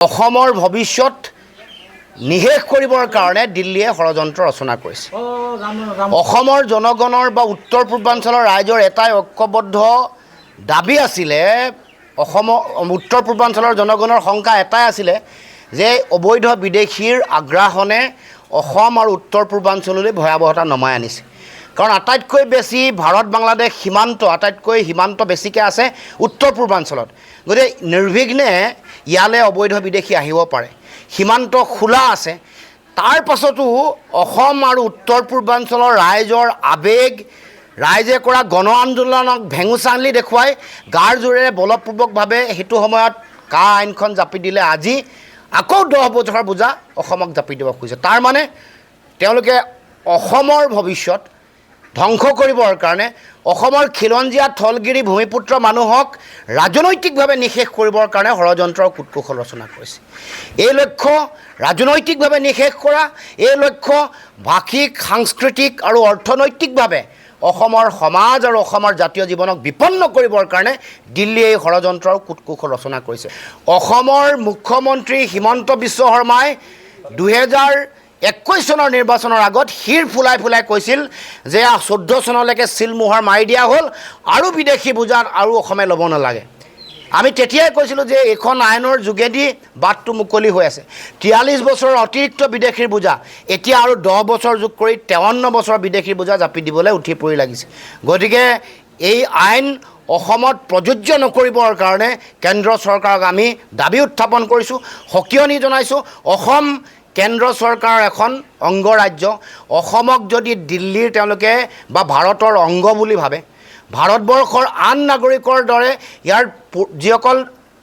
অসমৰ ভৱিষ্যত নিশেষ কৰিবৰ কাৰণে দিল্লীয়ে ষড়যন্ত্ৰ ৰচনা কৰিছে। অসমৰ জনগণৰ বা উত্তৰ পূৰ্বাঞ্চলৰ ৰাইজৰ এটাই ঐক্যবদ্ধ দাবী আছিলে, উত্তৰ পূৰ্বাঞ্চলৰ জনগণৰ শংকা এটাই আছিলে যে অবৈধ বিদেশীৰ আগ্ৰাসনে অসম আৰু উত্তৰ পূৰ্বাঞ্চললৈ ভয়াৱহতা নমাই আনিছে। কাৰণ আটাইতকৈ বেছি ভাৰত বাংলাদেশ সীমান্ত বেছিকৈ আছে উত্তৰ পূৰ্বাঞ্চলত। গতিকে নিৰ্বিঘ্নে ইয়ালৈ অবৈধ বিদেশী আহিব পাৰে, সীমান্ত খোলা আছে। তাৰ পাছতো অসম আৰু উত্তৰ পূৰ্বাঞ্চলৰ ৰাইজৰ আৱেগ, ৰাইজে কৰা গণ আন্দোলনক ভেঙুচালি দেখুৱাই গাৰ জোৰেৰে বলপূৰ্বকভাৱে সেইটো সময়ত আইনখন জাপি দিলে আজি আকৌ 10 বছৰৰ বোজা অসমক জাপি দিব খুজিছে। তাৰ মানে তেওঁলোকে অসমৰ ভৱিষ্যত ধ্বংস কৰিবৰ কাৰণে অসমৰ খিলঞ্জীয়া থলগিৰি ভূমিপুত্ৰ মানুহক ৰাজনৈতিকভাৱে নিশেষ কৰিবৰ কাৰণে ষড়যন্ত্ৰৰ কূটকৌশল ৰচনা কৰিছে। এই লক্ষ্য ৰাজনৈতিকভাৱে নিশেষ কৰা, এই লক্ষ্য ভাষিক, সাংস্কৃতিক আৰু অৰ্থনৈতিকভাৱে অসমৰ সমাজ আৰু অসমৰ জাতীয় জীৱনক বিপন্ন কৰিবৰ কাৰণে দিল্লীয়ে এই ষড়যন্ত্ৰৰ কূটকৌশল ৰচনা কৰিছে। অসমৰ মুখ্যমন্ত্ৰী হিমন্ত বিশ্ব শৰ্মাই 2021 চনৰ নিৰ্বাচনৰ আগত শিৰ ফুলাই কৈছিল যে 14 চনলৈকে চিলমোহৰ মাৰি দিয়া হ'ল আৰু বিদেশী বুজাত আৰু অসমে ল'ব নালাগে। আমি তেতিয়াই কৈছিলোঁ যে এইখন আইনৰ যোগেদি বাটটো মুকলি হৈ আছে। 43 বছৰৰ অতিৰিক্ত বিদেশীৰ বুজা এতিয়া আৰু 10 বছৰ যোগ কৰি 53 বছৰৰ বিদেশীৰ বুজা জাপি দিবলৈ উঠি পৰি লাগিছে। গতিকে এই আইন অসমত প্ৰযোজ্য নকৰিবৰ কাৰণে কেন্দ্ৰ চৰকাৰক আমি দাবী উত্থাপন কৰিছোঁ, সকিয়নি জনাইছোঁ। অসম কেন্দ্ৰ চৰকাৰৰ এখন অংগৰাজ্য। অসমক যদি দিল্লীৰ তেওঁলোকে বা ভাৰতৰ অংগ বুলি ভাবে, ভাৰতবৰ্ষৰ আন নাগৰিকৰ দৰে ইয়াৰ যিসকল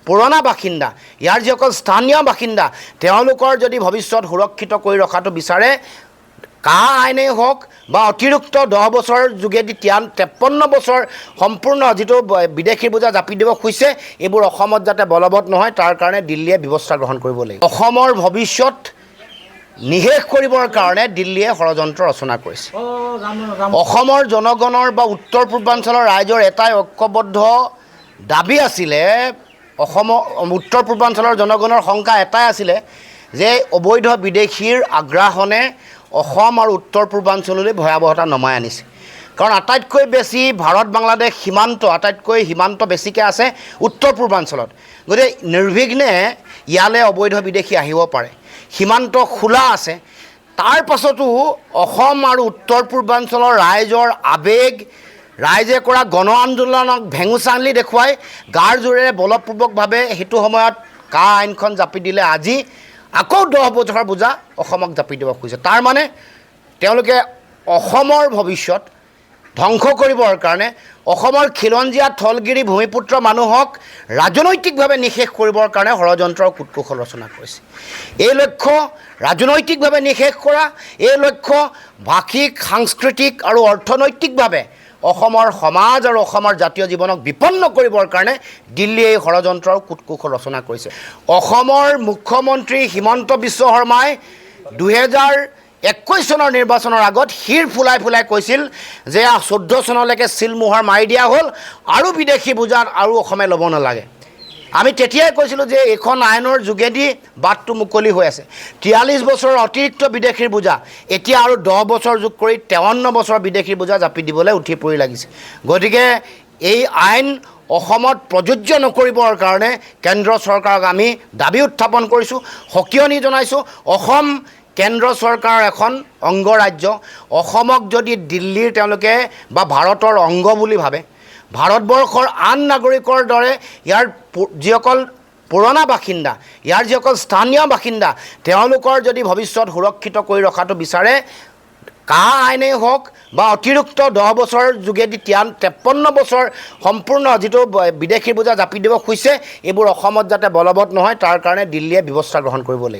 পুৰণা বাসিন্দা, ইয়াৰ যিসকল স্থানীয় বাসিন্দা, তেওঁলোকৰ যদি ভৱিষ্যত সুৰক্ষিত কৰি ৰখাটো বিচাৰে, আইনেই হওক বা অতিৰিক্ত 10 বছৰৰ যোগেদি 53 বছৰ সম্পূৰ্ণ যিটো বিদেশীৰ বোজা জাপি দিব খুজিছে, এইবোৰ অসমত যাতে বলবৎ নহয় তাৰ কাৰণে দিল্লীয়ে ব্যৱস্থা গ্ৰহণ কৰিব লাগিব। অসমৰ ভৱিষ্যত নিশেষ কৰিবৰ কাৰণে দিল্লীয়ে ষড়যন্ত্ৰ ৰচনা কৰিছে। অসমৰ জনগণৰ বা উত্তৰ পূৰ্বাঞ্চলৰ ৰাইজৰ এটাই ঐক্যবদ্ধ দাবী আছিলে, উত্তৰ পূৰ্বাঞ্চলৰ জনগণৰ শংকা এটাই আছিলে যে অবৈধ বিদেশীৰ আগ্ৰাসনে অসম আৰু উত্তৰ পূৰ্বাঞ্চললৈ ভয়াৱহতা নমাই আনিছে। কাৰণ আটাইতকৈ বেছি ভাৰত বাংলাদেশ সীমান্ত বেছিকৈ আছে উত্তৰ পূৰ্বাঞ্চলত। গতিকে নিৰ্বিঘ্নে ইয়ালৈ অবৈধ বিদেশী আহিব পাৰে, সীমান্ত খোলা আছে। তাৰ পাছতো অসম আৰু উত্তৰ পূৰ্বাঞ্চলৰ ৰাইজৰ আৱেগ, ৰাইজে কৰা গণ আন্দোলনক ভেঙুচালি দেখুৱাই গাৰ জোৰেৰে বলপূৰ্বকভাৱে সেইটো সময়ত আইনখন জাপি দিলে আজি আকৌ 10 বছৰৰ বোজা অসমক জাপি দিব খুজিছে। তাৰ মানে তেওঁলোকে অসমৰ ভৱিষ্যত ধ্বংস কৰিবৰ কাৰণে অসমৰ খিলঞ্জীয়া থলগিৰি ভূমিপুত্ৰ মানুহক ৰাজনৈতিকভাৱে নিশেষ কৰিবৰ কাৰণে ষড়যন্ত্ৰৰ কূটকৌশল ৰচনা কৰিছে। এই লক্ষ্য ৰাজনৈতিকভাৱে নিশেষ কৰা, এই লক্ষ্য ভাষিক, সাংস্কৃতিক আৰু অৰ্থনৈতিকভাৱে অসমৰ সমাজ আৰু অসমৰ জাতীয় জীৱনক বিপন্ন কৰিবৰ কাৰণে দিল্লীয়ে এই ষড়যন্ত্ৰৰ কূটকৌশল ৰচনা কৰিছে। অসমৰ মুখ্যমন্ত্ৰী হিমন্ত বিশ্ব শৰ্মাই 2021 চনৰ নিৰ্বাচনৰ আগত শিৰ ফুলাই কৈছিল যে 14 চনলৈকে চিলমোহৰ মাৰি দিয়া হ'ল আৰু বিদেশী বুজাত আৰু অসমে ল'ব নালাগে। আমি তেতিয়াই কৈছিলোঁ যে এইখন আইনৰ যোগেদি বাটটো মুকলি হৈ আছে। 43 বছৰৰ অতিৰিক্ত বিদেশীৰ বুজা এতিয়া আৰু 10 বছৰ যোগ কৰি 53 বছৰৰ বিদেশীৰ বুজা জাপি দিবলৈ উঠি পৰি লাগিছে। গতিকে এই আইন অসমত প্ৰযোজ্য নকৰিবৰ কাৰণে কেন্দ্ৰ চৰকাৰক আমি দাবী উত্থাপন কৰিছোঁ, সকিয়নি জনাইছোঁ। অসম কেন্দ্ৰ চৰকাৰৰ এখন অংগৰাজ্য। অসমক যদি দিল্লীৰ তেওঁলোকে বা ভাৰতৰ অংগ বুলি ভাবে, ভাৰতবৰ্ষৰ আন নাগৰিকৰ দৰে ইয়াৰ যিসকল পুৰণা বাসিন্দা, ইয়াৰ যিসকল স্থানীয় বাসিন্দা, তেওঁলোকৰ যদি ভৱিষ্যত সুৰক্ষিত কৰি ৰখাটো বিচাৰে, আইনেই হওক বা অতিৰিক্ত 10 বছৰৰ যোগেদি 53 বছৰ সম্পূৰ্ণ যিটো বিদেশীৰ বোজা জাপি দিব খুজিছে, এইবোৰ অসমত যাতে বলবৎ নহয় তাৰ কাৰণে দিল্লীয়ে ব্যৱস্থা গ্ৰহণ কৰিব লাগিব।